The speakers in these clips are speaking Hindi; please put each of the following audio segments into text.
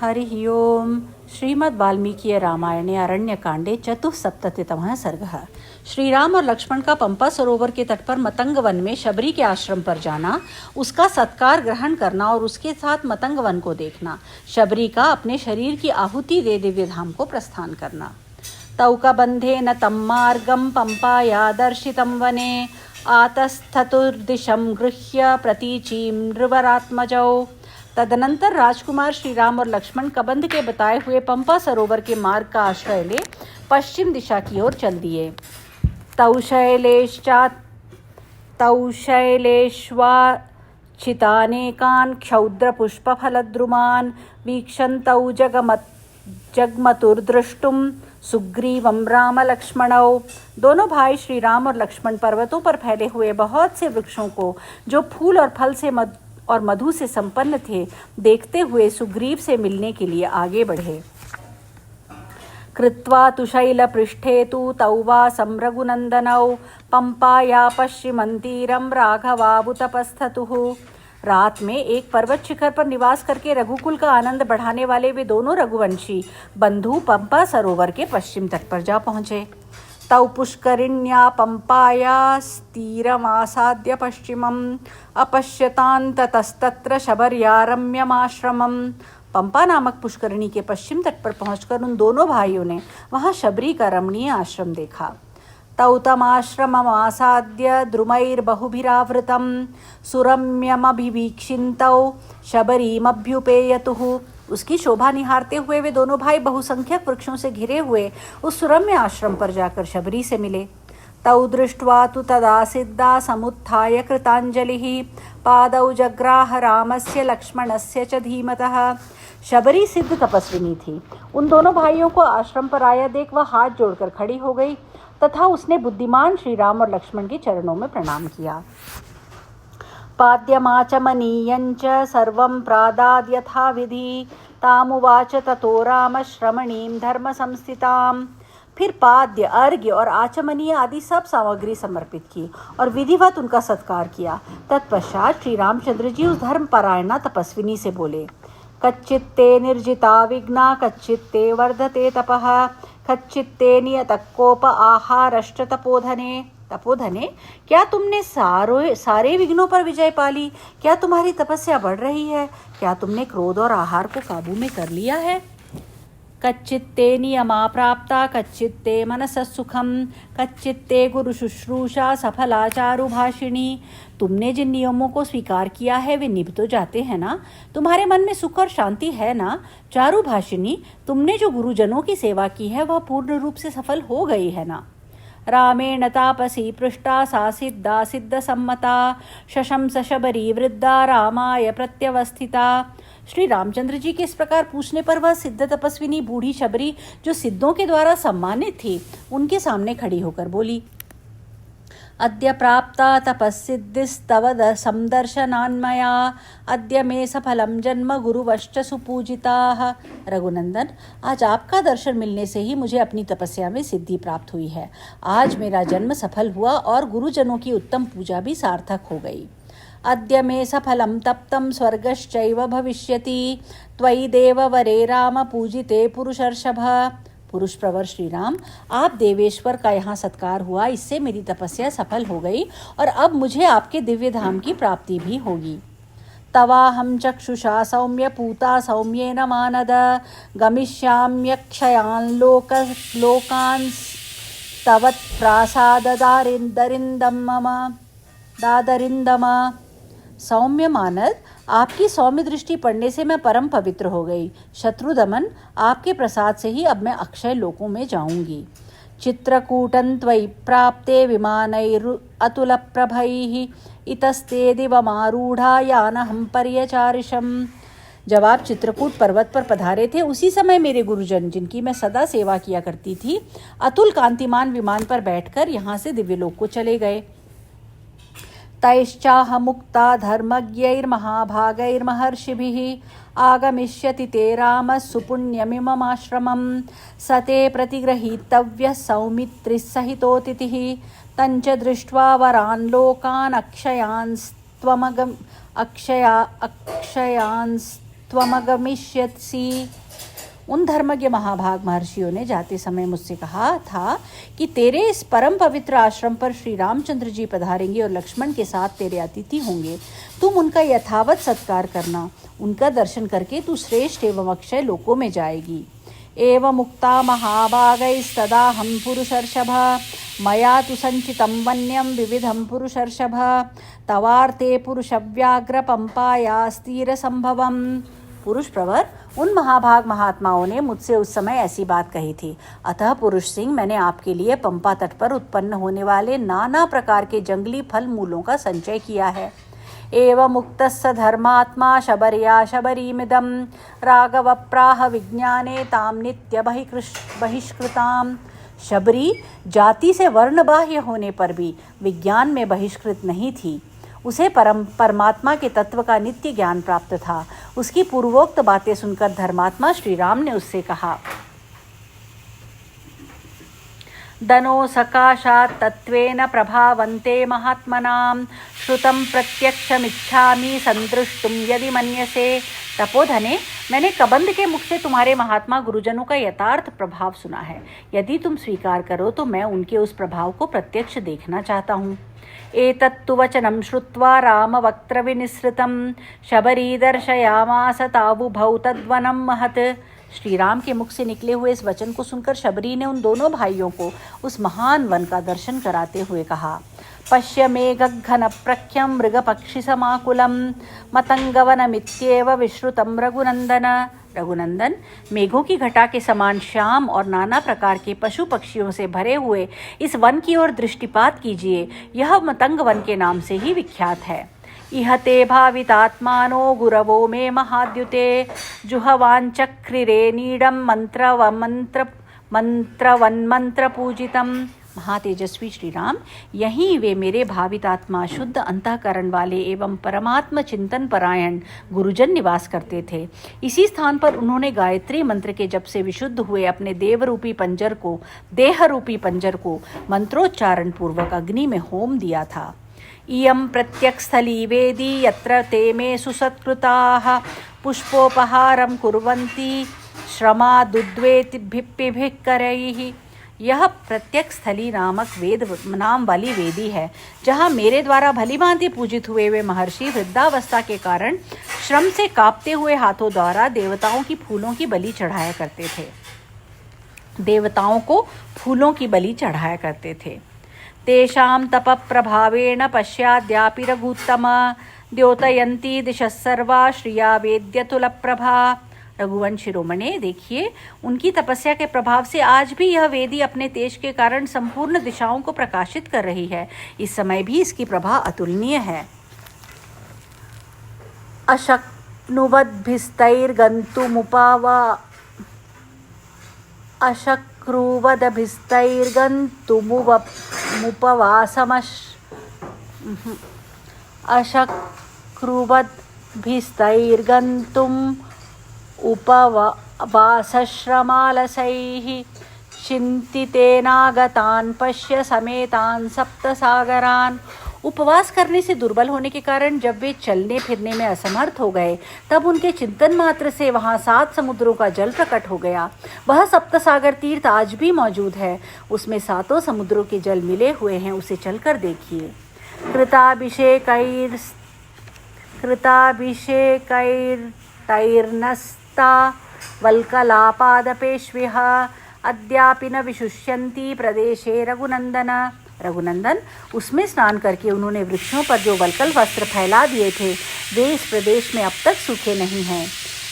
हरिः ओम्। श्रीमद् वाल्मीकि रामायणे अरण्यकांडे चतुस्सप्ततितमः सर्गः। श्री राम और लक्ष्मण का पंपा सरोवर के तट पर मतंग वन में शबरी के आश्रम पर जाना, उसका सत्कार ग्रहण करना और उसके साथ मतंग वन को देखना, शबरी का अपने शरीर की आहुति दे दिव्य धाम को प्रस्थान करना। तौक बंधे न तम मार्गम पंपाया दर्शितं वने आतस्थतुर्दिशं गृह्य प्रतीचीं नृवरात्मजौ। तदनंतर राजकुमार श्री राम और लक्ष्मण कबंध के बताए हुए पंपा सरोवर के मार्ग का आश्रय ले पश्चिम दिशा की ओर चल दिए। तौशैलेश्वाचितानेकान् क्षौद्रपुष्पफलद्रुमान् वीक्षन्तौ जगमतुर्द्रष्टुं सुग्रीवं राम लक्ष्मणौ। दोनों भाई श्री राम और लक्ष्मण पर्वतों पर फैले हुए बहुत से वृक्षों को, जो फूल और फल से और मधु से संपन्न थे, देखते हुए सुग्रीव से मिलने के लिए आगे बढ़े। कृत्वा तुशैलपृष्ठे तु तौ वासं रघुनन्दनौ पंपाया पश्चिमन्तीरं राघवाबुतपस्थतुः। रात में एक पर्वत शिखर पर निवास करके रघुकुल का आनंद बढ़ाने वाले वे दोनों रघुवंशी बंधु पंपा सरोवर के पश्चिम तट पर जा पहुँचे। तौ पुष्करिण्या पंपायास्तीरमासाद्य पश्चिमम् अपश्यतान्ततस्तत्र शबर्यारम्यमाश्रमम्। पंपा नामक पुष्करिणी के पश्चिम तट पर पहुंचकर उन दोनों भाइयों ने वहां शबरी का रमणीय आश्रम देखा। तौ तमाश्रममासाद्य द्रुमैर्बहुभिरावृतं सुरम्यमभिवीक्षिन्तौ शबरीमभ्युपेयतुः। उसकी शोभा निहारते हुए वे दोनों भाई बहुसंख्यक वृक्षों से घिरे हुए उस सुरम्य आश्रम पर जाकर शबरी से मिले। तौ दृष्ट्वा तु तदा सिद्धा समुत्थाय कृतांजलिः पादौ जग्राह रामस्य लक्ष्मणस्य च धीमतः। शबरी सिद्ध तपस्विनी थी। उन दोनों भाइयों को आश्रम पर आया देख वह हाथ जोड़कर खड़ी हो गई तथा उसने बुद्धिमान श्री राम और लक्ष्मण के चरणों में प्रणाम किया। पाद्यमाचमनीयञ्च सर्वं प्रादाद् यथाविधि तामुवाच ततो राम श्रमणीं धर्म संस्थिताम्। फिर पाद्य, अर्घ्य और आचमनीय आदि सब सामग्री समर्पित की और विधिवत उनका सत्कार किया। तत्पश्चात श्री रामचंद्र जी उस धर्मपरायणा तपस्विनी से बोले, कच्चित्ते निर्जिता विघ्ना कच्चित्ते वर्धते तपः कच्चित्ते नियतकोप आहारश्च तपोधने। तपोधने, क्या तुमने सारे विघ्नों पर विजय पाली? क्या तुम्हारी तपस्या बढ़ रही है? क्या तुमने क्रोध और आहार को काबू में कर लिया है? कच्चित्ते नियमा प्राप्ता कच्चित्ते मनसः सुखम कच्चित्ते गुरु शुश्रूषा सफला चारुभाषिणी। तुमने जिन नियमों को स्वीकार किया है वे निभ तो जाते हैं ना? तुम्हारे मन में सुख और शांति है ना? चारुभाषिनी, तुमने जो गुरुजनों की सेवा की है वह पूर्ण रूप से सफल हो गई है ना? रामेण तापसी पृष्टा सा सिद्धा सिद्ध सम्मता शशंस शबरी वृद्धा रामाय प्रत्यवस्थिता। श्री रामचंद्र जी के इस प्रकार पूछने पर वह सिद्ध तपस्विनी बूढ़ी शबरी, जो सिद्धों के द्वारा सम्मानित थी, उनके सामने खड़ी होकर बोली, अद्य प्राप्ता तपस्सिद्धिस्तव समदर्शनान्मया अद्य मे सफलम जन्म गुरुवश्च सुपूजिताः। रघुनंदन, आज आपका दर्शन मिलने से ही मुझे अपनी तपस्या में सिद्धि प्राप्त हुई है। आज मेरा जन्म सफल हुआ और गुरुजनों की उत्तम पूजा भी सार्थक हो गई। अद्य मे सफलम तप्तं स्वर्गश्चैव भविष्यति त्वयि देववरे राम पूजिते पुरुषर्षभ। पुरुष प्रवर श्री राम, आप देवेश्वर का यहाँ सत्कार हुआ, इससे मेरी तपस्या सफल हो गई और अब मुझे आपके दिव्य धाम की प्राप्ति भी होगी। तवाहं चक्षुषा सौम्य पूता सौम्येन मानद गमिष्याम्यक्षयान् लोकान् दादरिन्दम। सौम्य मानद, आपकी सौम्य दृष्टि पड़ने से मैं परम पवित्र हो गई। शत्रुदमन, आपके प्रसाद से ही अब मैं अक्षय लोकों में जाऊंगी। चित्रकूटं त्वयि प्राप्ते विमानैरतुलप्रभैः इतस्ते दिवमारूढ़ा यानहं पर्यचारिषम्। जब आप चित्रकूट पर्वत पर पधारे थे उसी समय मेरे गुरुजन, जिनकी मैं सदा सेवा किया करती थी, अतुल कांतिमान विमान पर बैठकर यहाँ से दिव्यलोक को चले गए। तैश्चाह मुक्ता धर्मज्ञैर्महाभागैर्महर्षिभिः आगमिष्यति ते रामः सुपुण्यमिममाश्रमं स ते प्रतिगृहीतव्यः सौमित्रिः सहितोतिथिः तञ्च दृष्ट्वा वरान् लोकान् अक्षयांस्त्वमगम त्वमगमिष्यसि। उन धर्मज्ञ महाभाग महर्षियों ने जाते समय मुझसे कहा था कि तेरे इस परम पवित्र आश्रम पर श्री रामचंद्र जी पधारेंगे और लक्ष्मण के साथ तेरे अतिथि होंगे। तुम उनका यथावत सत्कार करना। उनका दर्शन करके तू श्रेष्ठ एवं अक्षय लोकों में जाएगी। एवं मुक्ता महाभागैस्तदा हम पुरुषर्षभ मया तु संचितं वन्यं विविधं पुरुषर्षभ तवार्ते पुरुषव्याघ्र पंपाया स्थिर संभवम। पुरुष प्रवर, उन महाभाग महात्माओं ने मुझसे उस समय ऐसी बात कही थी। अतः पुरुष सिंह, मैंने आपके लिए पंपा तट पर उत्पन्न होने वाले नाना प्रकार के जंगली फल मूलों का संचय किया है। एवं मुक्तस्य धर्मात्मा शबर्या शबरीमिदं राघव प्राह विज्ञाने ताम नित्य बहिष्कृताम। शबरी जाति से वर्ण बाह्य होने पर भी विज्ञान में बहिष्कृत नहीं थी। उसे परमात्मा के तत्व का नित्य ज्ञान प्राप्त था। उसकी पूर्वोक्त बातें सुनकर धर्मात्मा श्री राम ने उससे कहा, दनो सकाशात् तत्वेन प्रभावन्ते महात्मनां श्रुतं प्रत्यक्षमिच्छामि संदृष्टुं यदि मन्यसे। तपोधने, मैंने कबंध के मुख से तुम्हारे महात्मा गुरुजनों का यथार्थ प्रभाव सुना है। यदि तुम स्वीकार करो तो मैं उनके उस प्रभाव को प्रत्यक्ष देखना चाहता हूँ। एतत्तु वचनं श्रुत्वा रामवक्त्रविनिसृतं शबरी दर्शयामास तावुभौ तद्वनं महत्। श्री राम के मुख से निकले हुए इस वचन को सुनकर शबरी ने उन दोनों भाइयों को उस महान वन का दर्शन कराते हुए कहा, पश्य मेघघन प्रख्यं मृगपक्षि समाकुलं मतंगवनमित्येव विश्रुतं रघुनंदन। रघुनंदन, मेघों की घटा के समान श्याम और नाना प्रकार के पशु पक्षियों से भरे हुए इस वन की ओर दृष्टिपात कीजिए। यह मतंग वन के नाम से ही विख्यात है। इहते भावितात्मानो गुरवो मे महाद्युते जुहवांचक्रिरे नीडम मंत्र पूजितम। महातेजस्वी श्री राम, यहीं वे मेरे भावितात्मा शुद्ध अंतःकरण वाले एवं परमात्म चिंतन परायण गुरुजन निवास करते थे। इसी स्थान पर उन्होंने गायत्री मंत्र के जप से विशुद्ध हुए अपने देह रूपी पंजर को मंत्रोच्चारण पूर्वक अग्नि में होम दिया था। इयं प्रत्यक्षस्थली वेदी यत्र ते मे सुसत्कृताः पुष्पोपहारं कुर्वन्ति श्रमादुद्वेतिभिः करैः। यह प्रत्यक्ष स्थली नाम वाली वेदी है, जहाँ मेरे द्वारा भली भांति पूजित हुए वे महर्षि वृद्धावस्था के कारण श्रम से कांपते हुए हाथों द्वारा देवताओं की फूलों की बलि चढ़ाया करते थे। तेषां तप प्रभावेण पश्चाद्यापि रघुत्तम द्योतयन्ती दिशः सर्वा श्रिया वेद्यतुल प्रभा। रघुवंश शिरोमणे, देखिए, उनकी तपस्या के प्रभाव से आज भी यह वेदी अपने तेज के कारण संपूर्ण दिशाओं को प्रकाशित कर रही है। इस समय भी इसकी प्रभा अतुलनीय है। अशक्रुवद्भिस्तैर्गन्तुम् उपवासश्रमालसैः चिन्तितेनागतान् पश्य समेतान् सप्तसागरान्। उपवास करने से दुर्बल होने के कारण जब वे चलने फिरने में असमर्थ हो गए, तब उनके चिंतन मात्र से वहाँ 7 समुद्रों का जल प्रकट हो गया। वह सप्तसागर तीर्थ आज भी मौजूद है। उसमें 7 समुद्रों के जल मिले हुए हैं। उसे चलकर देखिए। कृताभिषेकैर्तैर्नस्ता वल्कलापादपेष्विह अद्यापि न विशुष्यन्ति प्रदेशे रघुनंदन। रघुनंदन, उसमें स्नान करके उन्होंने वृक्षों पर जो वल्कल वस्त्र फैला दिए थे, वे इस प्रदेश में अब तक सूखे नहीं हैं।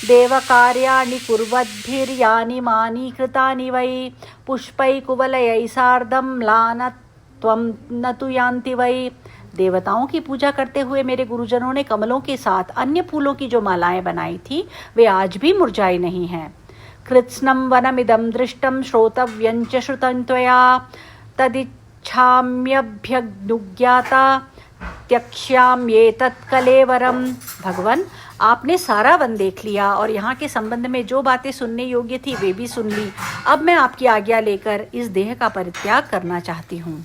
देवकार्याणि कुर्वद्भिर्यानि मानि कृतानि वै पुष्पै कुवलयै सार्धं म्लानत्वं न तु यान्ति वै। देवताओं की पूजा करते हुए मेरे गुरुजनों ने कमलों के साथ अन्य फूलों की जो मालाएं बनाई थी, वे आज भी मुरझाई नहीं हैं। कृत्स्नं वनमिदं दृष्टं श्रोतव्यं च श्रुतं त्वया तदिच्छाम्यभ्यनुज्ञाता त्यक्ष्याम्येतत् कलेवरम। भगवान, आपने सारा वन देख लिया और यहाँ के संबंध में जो बातें सुनने योग्य थी वे भी सुन ली। अब मैं आपकी आज्ञा लेकर इस देह का परित्याग करना चाहती हूँ।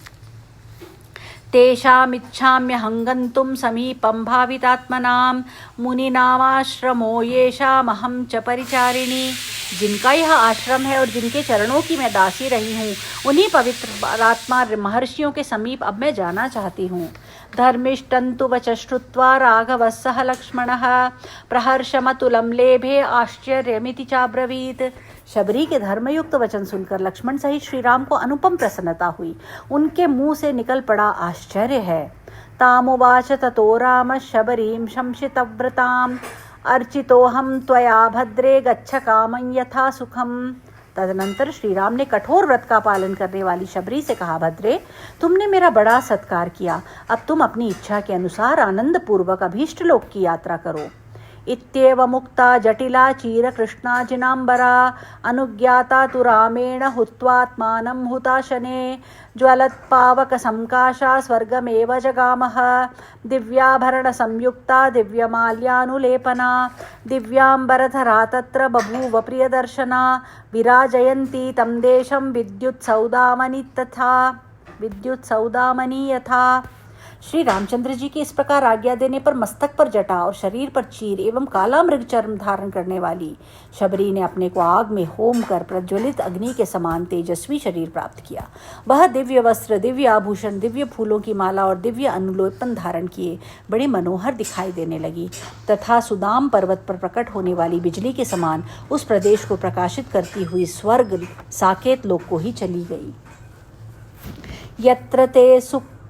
तेषामिच्छाम्यहं गन्तुं समीपं भावितात्मनां मुनीनामाश्रमो येषामहं च परिचारिणी। जिनका यह आश्रम है और जिनके चरणों की मैं दासी रही हूँ, उन्हीं पवित्र आत्मा महर्षियों के समीप अब मैं जाना चाहती हूँ। धर्मिष्ठन्तु वच श्रुत्वा राघवः सह लक्ष्मणः प्रहर्षमतुलं लेभे आश्चर्यमिति चाब्रवीत्। शबरी के धर्मयुक्त वचन सुनकर लक्ष्मण सहित श्री राम को अनुपम प्रसन्नता हुई। उनके मुंह से निकल पड़ा आश्चर्य है। तामुवाच ततो राम शबरीं शंसितव्रताम् अर्चितोऽहं त्वया भद्रे गच्छ कामं यथा सुखम। तदनंतर श्री राम ने कठोर व्रत का पालन करने वाली शबरी से कहा, भद्रे, तुमने मेरा बड़ा सत्कार किया, अब तुम अपनी इच्छा के अनुसार आनंद पूर्वक अभीष्ट लोक की यात्रा करो। इत्येव मुक्ता जटिला चीर कृष्णा जिनांबरा अनुज्ञाता तु रामेण हुत्वात्मानं हुताशने ज्वलत्पावक संकाशा स्वर्गमेव जगामः दिव्याभरण संयुक्ता दिव्यमाल्यानुलेपना दिव्यांबरधरा तत्र बभूव प्रियदर्शना विराजयन्ती तं देशं विद्युत सौदामनी यथा। श्री रामचंद्र जी के इस प्रकार आज्ञा देने पर मस्तक पर जटा और शरीर पर चीर एवं काला मृग चर्म धारण करने वाली शबरी ने अपने को आग में होम कर प्रज्वलित अग्नि के समान तेजस्वी शरीर प्राप्त किया। वह दिव्य वस्त्र, दिव्य आभूषण, दिव्य फूलों की माला और दिव्य अनुलेपन धारण किए बड़े मनोहर दिखाई देने लगी तथा सुदाम पर्वत पर प्रकट होने वाली बिजली के समान उस प्रदेश को प्रकाशित करती हुई स्वर्ग साकेत लोक को ही चली गई। यत्र ते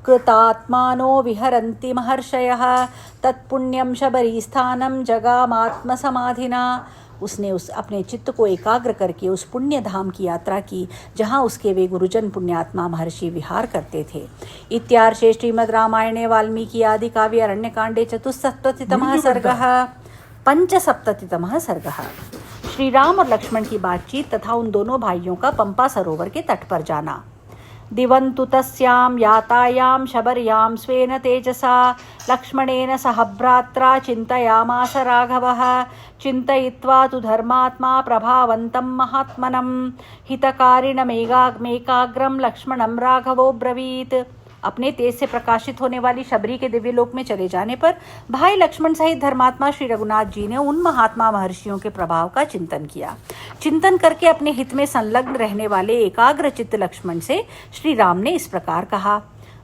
कृतात्मानो विहरन्ति महर्षयः तत्पुण्यं शबरी स्थानं जगामात्मसमाधिना। उसने अपने चित्त को एकाग्र करके उस पुण्य धाम की यात्रा की जहाँ उसके वे गुरुजन पुण्यात्मा महर्षि विहार करते थे। इत्यार्षे श्रीमद् रामायणे वाल्मीकि आदि काव्ये अरण्यकाण्डे चतुस्सप्ततितमः सर्गः पंचसप्ततितमः सर्गः। श्री राम और लक्ष्मण की बातचीत तथा उन दोनों भाइयों का पंपा सरोवर के तट पर जाना। दिवन्तु तस्यां यातायां शबर्यां स्वेन तेजसा लक्ष्मणेन सह भ्रात्रा चिन्तयामास राघवः चिन्तयित्वा तु धर्मात्मा प्रभावन्तं महात्मनं हितकारिणमेकाग्रं लक्ष्मणं राघवो ब्रवीत्। अपने तेज से प्रकाशित होने वाली शबरी के दिव्य लोक में चले जाने पर भाई लक्ष्मण सहित धर्मात्मा श्री रघुनाथ जी ने उन महात्मा महर्षियों के प्रभाव का चिंतन किया। चिंतन करके अपने हित में संलग्न रहने वाले एकाग्र चित्त लक्ष्मण से श्री राम ने इस प्रकार कहा,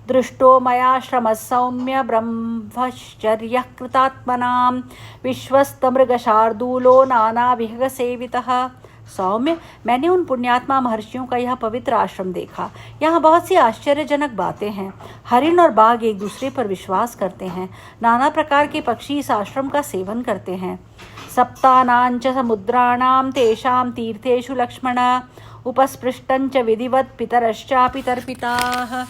दृष्टो मया श्रमः सौम्य ब्रह्मचर्यः कृतात्मनां विश्वस्तमृगशार्दूलो नाना विहग सेवितः। सौम्य, मैंने उन पुण्यात्मा महर्षियों का यह पवित्र आश्रम देखा। यहाँ बहुत सी आश्चर्यजनक बातें हैं। हरिण और बाघ एक दूसरे पर विश्वास करते हैं। नाना प्रकार के पक्षी इस आश्रम का सेवन करते हैं। सप्तानांच समुद्राणां तेषां तीर्थेषु लक्ष्मण उपस्पृष्टंच विधिवत् पितरश्चापि तर्पिताः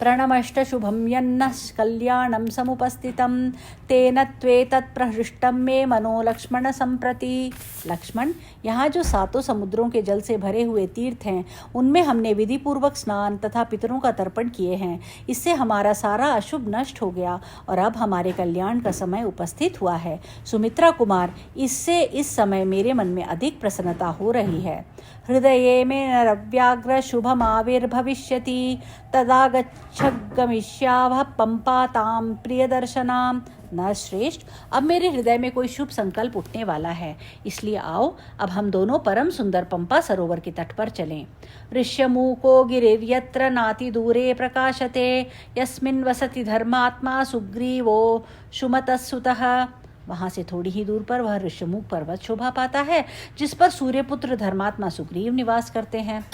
प्रणमष्ट शुभं यन्नः कल्याणं समुपस्थितं तेन त्वेतत् प्रहृष्टं मे मनो लक्ष्मण संप्रति। लक्ष्मण, यहाँ जो सातों समुद्रों के जल से भरे हुए तीर्थ हैं उनमें हमने विधि पूर्वक स्नान तथा पितरों का तर्पण किए हैं। इससे हमारा सारा अशुभ नष्ट हो गया और अब हमारे कल्याण का समय उपस्थित हुआ है। सुमित्रा कुमार, इससे इस समय मेरे मन में अधिक प्रसन्नता हो रही है। हृदये में नरव्याघ्र शुभमाविर्भविष्यति तदा गच्छगमिष्यावः पंपातां प्रियदर्शनां। न श्रेष्ठ, अब मेरे हृदय में कोई शुभ संकल्प उठने वाला है, इसलिए आओ अब हम दोनों परम सुंदर पंपा सरोवर के तट पर चलें। ऋष्यमूको गिरिर्यत्र नाति दूरे प्रकाशते यस्मिन् वसति धर्मात्मा सुग्रीवो सुमतस्सुतः। वहाँ से थोड़ी ही दूर पर वह ऋष्यमुख पर्वत शोभा पाता है जिस पर सूर्यपुत्र धर्मात्मा सुग्रीव निवास करते हैं।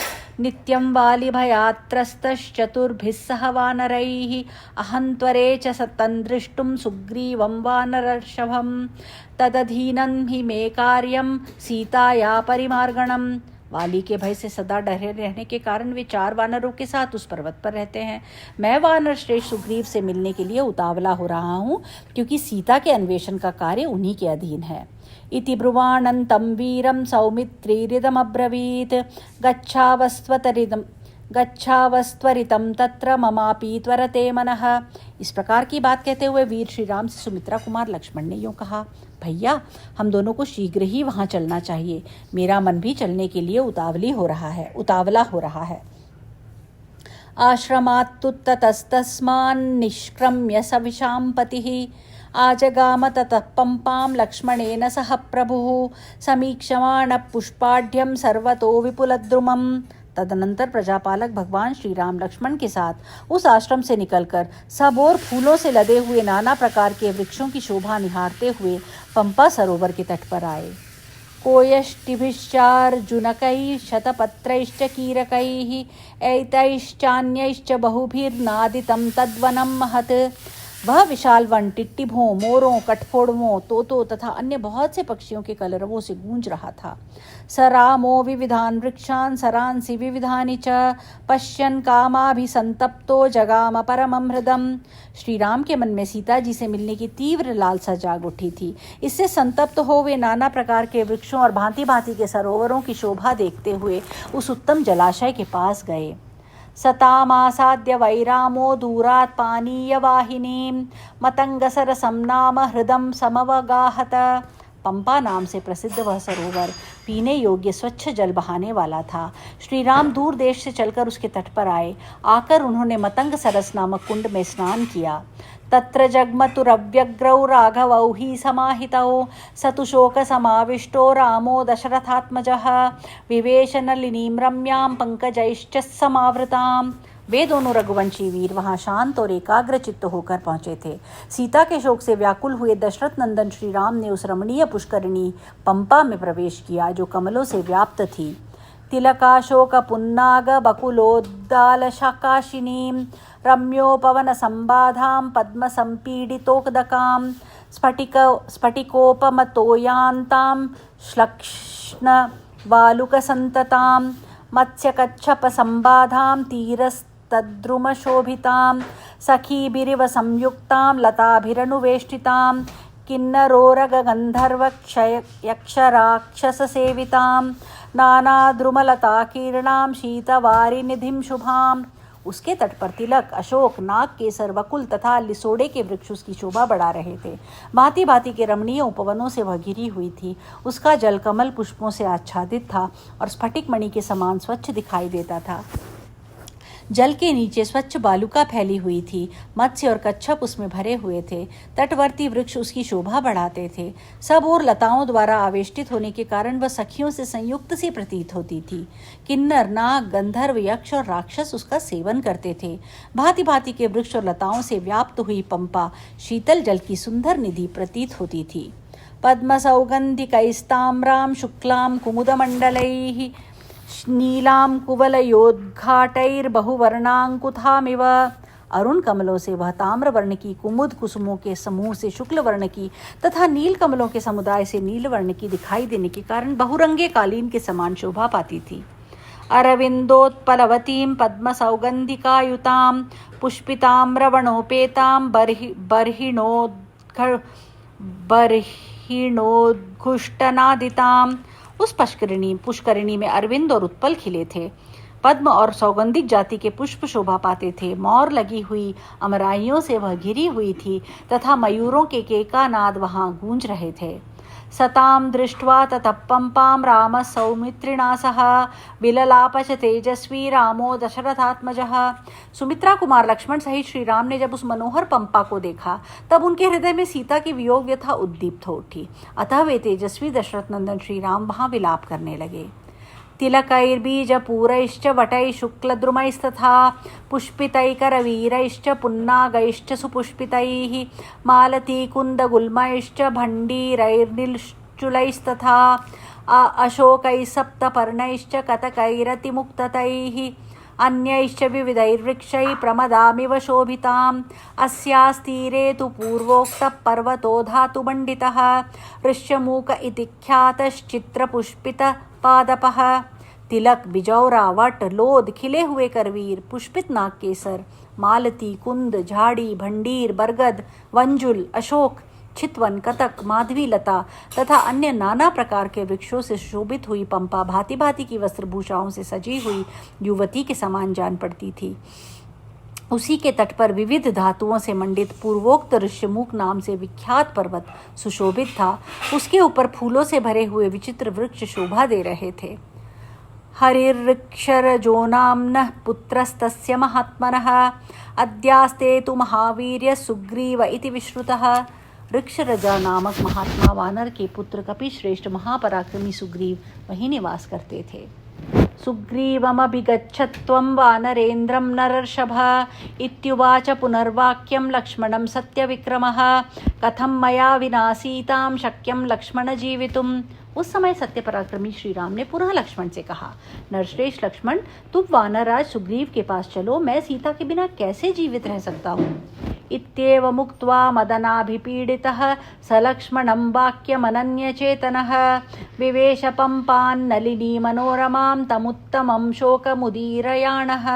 नित्यं वालिभयात्रस्तश्चतुर्भिः सह वानरैः अहन्त्वरे च सतं दृष्टुं सुग्रीवं वानरर्षभं तदधीनं हि मे कार्यं सीताया परिमार्गणम्। वाली के भय से सदा डरे रहने के कारण वे 4 वानरों के साथ उस पर्वत पर रहते हैं। मैं वानर श्रेष्ठ सुग्रीव से मिलने के लिए उतावला हो रहा हूँ क्योंकि सीता के अन्वेषण का कार्य उन्हीं के अधीन है। इति ब्रुवाणन्तं वीरं सौमित्रीरिदमब्रवीत् गच्छावस्त्वरितं तत्र ममापि त्वरते मनः। इस प्रकार की बात कहते हुए वीर श्री राम से सुमित्रा कुमार लक्ष्मण ने यूँ कहा, भैया, हम दोनों को शीघ्र ही वहाँ चलना चाहिए। मेरा मन भी चलने के लिए उतावला हो रहा है। आश्रमात्तुत्ततस्तस्मान्निष्क्रम्य सविशां पतिः आजगाम ततः पम्पां लक्ष्मणेन सह प्रभुः समीक्षमाणः पुष्पाढ्यं सर्वतो विपुलद्रुमम्। तदनंतर प्रजापालक भगवान श्री राम लक्ष्मण के साथ उस आश्रम से निकलकर सब ओर फूलों से लदे हुए नाना प्रकार के वृक्षों की शोभा निहारते हुए पंपा सरोवर के तट पर आए। कोयष्टिभिश्चार्जुनकैः शतपत्रैश्च कीरकैः एतैश्चान्यैश्च बहुभिर्नादितं तद्वनं महत्। वह विशाल वन टिट्टिभों, मोरों, कठफोड़वों, तोतों तथा अन्य बहुत से पक्षियों के कलरवों से गूंज रहा था। स रामो विविधान वृक्षान सरांसि विविधानि च पश्यन् कामाभिसंतप्तो जगाम परमं हृदम्। श्री राम के मन में सीता जी से मिलने की तीव्र लालसा जाग उठी थी। इससे संतप्त हो वे नाना प्रकार के वृक्षों और भांति भांति के सरोवरों की शोभा देखते हुए उस उत्तम जलाशय के पास गए। सतामासाद्य वैरामो दूरात् पानीयवाहिनीं मतंगसरसं नाम हृदम समवगाहत। पंपा नाम से प्रसिद्ध वह सरोवर पीने योग्य स्वच्छ जल बहाने वाला था। श्री राम दूर देश से चलकर उसके तट पर आए। आकर उन्होंने मतंग सरस नामक कुंड में स्नान किया। तत्र जग्मतुरव्यग्रौ राघवौ हि समाहितौ सतु शोक समाविष्टो रामो दशरथात्मजः विवेश नलिनीं रम्यां पंकजैश्च समावृताम्। वे दोनों रघुवंशी वीर वहां शांत और एकाग्र चित्त होकर पहुंचे थे। सीता के शोक से व्याकुल हुए दशरथ नंदन श्री राम ने उस रमणीय पुष्करिणी पंपा में प्रवेश किया जो कमलों से व्याप्त थी। तिलकाशोक पुन्नाग बकुलोद्दाल शाकाशिनीं रम्योपवन संबाधां पद्म संपीडितोकदकां स्फटिकोपमतोयान्तां श्लक्ष्ण वालुकसंततां मत्स्यकच्छप संबाधां तीरस्तद्रुमशोभितां सखीभिरिव संयुक्तां लताभिरनुवेष्टितां किन्नरोरगन्धर्वक्षयक्षराक्षससेवितां नानाद्रुमलताकीर्णां शीतवारिनिधिं शुभाम्। उसके तट पर तिलक, अशोक, नाग, केसर, वकुल तथा लिसोड़े के वृक्ष उसकी शोभा बढ़ा रहे थे। भांति भांति के रमणीय उपवनों से वह घिरी हुई थी। उसका जल कमल पुष्पों से आच्छादित था और स्फटिक मणि के समान स्वच्छ दिखाई देता था। जल के नीचे स्वच्छ बालुका फैली हुई थी। मत्स्य और कच्छप उसमें भरे हुए थे। तटवर्ती वृक्ष उसकी शोभा बढ़ाते थे। सब ओर लताओं द्वारा आवेष्टित होने के कारण वह सखियों से संयुक्त सी प्रतीत होती थी। किन्नर, नाग, गंधर्व, यक्ष और राक्षस उसका सेवन करते थे। भांति भांति के वृक्ष और लताओं से व्याप्त हुई पंपा शीतल जल की सुंदर निधि प्रतीत होती थी। पद्म सौगंधिकैस्ताम्रां शुक्लां कुमुदमण्डलैः नीलां कुवलयोद्घाटैर्बहुवर्णाङ्कुथामिव। अरुण कमलों से वह ताम्र वर्ण की, कुमुद कुसुमों के समूह से शुक्ल वर्ण की तथा नील कमलों के समुदाय से नील वर्ण की दिखाई देने के कारण बहुरंगे कालीन के समान शोभा पाती थी। अरविंदोत्पलवतीं पद्म सौगंधिकायुतां पुष्पिताम्रवणोपेतां बर्हिणोद्घुष्टनादितां। उस पुष्करिणी में अरविंद और उत्पल खिले थे। पद्म और सौगंधिक जाति के पुष्प शोभा पाते थे। मोर लगी हुई अमराइयों से वह घिरी हुई थी तथा मयूरों के केकानाद वहां गूंज रहे थे। सतां दृष्ट्वा ततः पंपां रामः सौमित्रिणा सह विललापच तेजस्वी रामो दशरथात्मजः। सुमित्रा कुमार लक्ष्मण सहित श्री राम ने जब उस मनोहर पंपा को देखा तब उनके हृदय में सीता की वियोग व्यथा उद्दीप्त हो उठी। अतः वे तेजस्वी दशरथ नंदन श्री राम वहां विलाप करने लगे। तिलकैर्बीजपूरैश्च वटैः शुक्लद्रुमैस्तथा पुष्पितैकरवीरैश्च पुन्नागैश्च सुपुष्पितैः मालतीकुन्दगुल्मैश्च भण्डीरैर्निश्चुलैस्तथा अशोकैः सप्तपर्णैश्च कतकैरतिमुक्ततैः अन्यैश्च विविधैर्वृक्षैः प्रमदामिव शोभिताम्। अस्यास्तीरे तु पूर्वोक्तः पर्वतो धातुमण्डितः ऋष्यमूक इति ख्यातश्चित्रपुष्पितपादपः। तिलक, बिजौरा, वट, लोद, खिले हुए करवीर, पुष्पित नाग केसर, मालती, कुंद, झाड़ी, भंडीर, बरगद, वंजुल, अशोक, चितवन, कतक, माधवी लता तथा अन्य नाना प्रकार के वृक्षों से शोभित हुई पंपा भांति भांति की वस्त्रभूषाओं से सजी हुई युवती के समान जान पड़ती थी। उसी के तट पर विविध धातुओं से मंडित पूर्वोक्त ऋष्यमुख नाम से विख्यात पर्वत सुशोभित था। उसके ऊपर फूलों से भरे हुए विचित्र वृक्ष शोभा दे रहे थे। हरिर्ऋक्षरजो नाम्नः पुत्रस्तस्य महात्मनः अद्यास्ते तु महावीर्य सुग्रीव इति विश्रुतः। ऋक्षरजा नामक महात्मा वानर के पुत्र कपिश्रेष्ठ महापराक्रमी सुग्रीव वहीं निवास करते थे। सुग्रीवमभिगच्छत्वं वानरेन्द्रं नरर्षभ इत्युवाच पुनर्वाक्यं लक्ष्मणं सत्यविक्रमः कथं मया विना सीतां शक्यं लक्ष्मण जीवितुम्। उस समय सत्य पराक्रमी श्री राम ने पुनः लक्ष्मण से कहा, नरश्रेष्ठ लक्ष्मण, तुम वानरराज सुग्रीव के पास चलो, मैं सीता के बिना कैसे जीवित रह सकता हूँ। इत्येव मुक्त्वा मदनाभिपीडितः स लक्ष्मणं वाक्यमनन्यचेतनः विवेश पंपान्नलिनी मनोरमां तमुत्तमं शोकमुदीरयाणः।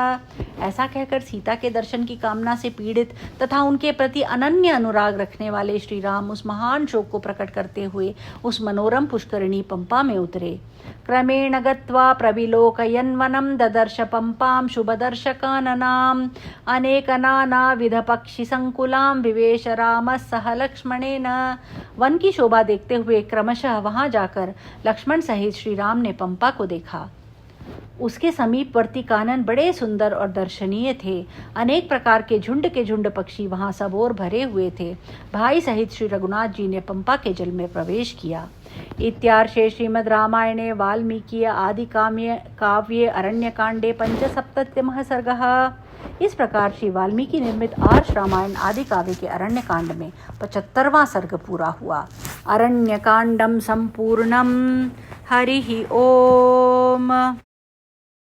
ऐसा कहकर सीता के दर्शन की कामना से पीड़ित तथा उनके प्रति अनन्य अनुराग रखने वाले श्री राम उस महान शोक को प्रकट करते हुए उस मनोरम पुष्करिणी पंपा में उतरे। क्रमेण गत्वा प्रविलोकयन्वनं ददर्श पंपां शुभदर्शकाननाम् अनेकनानाविध पक्षी संकुलां विवेश रामः सह लक्ष्मणेन। वन की शोभा देखते हुए क्रमशः वहां जाकर लक्ष्मण सहित श्री राम ने पंपा को देखा। उसके समीपवर्ती कानन बड़े सुंदर और दर्शनीय थे। अनेक प्रकार के झुंड पक्षी वहां सब ओर भरे हुए थे। भाई सहित श्री रघुनाथ जी ने पंपा के जल में प्रवेश किया। इत्यार्षे श्रीमद् रामायणे वाल्मीकि आदि काव्ये अरण्यकांडे 75 सर्गः। इस प्रकार श्री वाल्मीकि निर्मित आर्ष रामायण आदि काव्य के अरण्यकांड में 75वां सर्ग पूरा हुआ। अरण्यकांडम संपूर्णम। हरि ओम।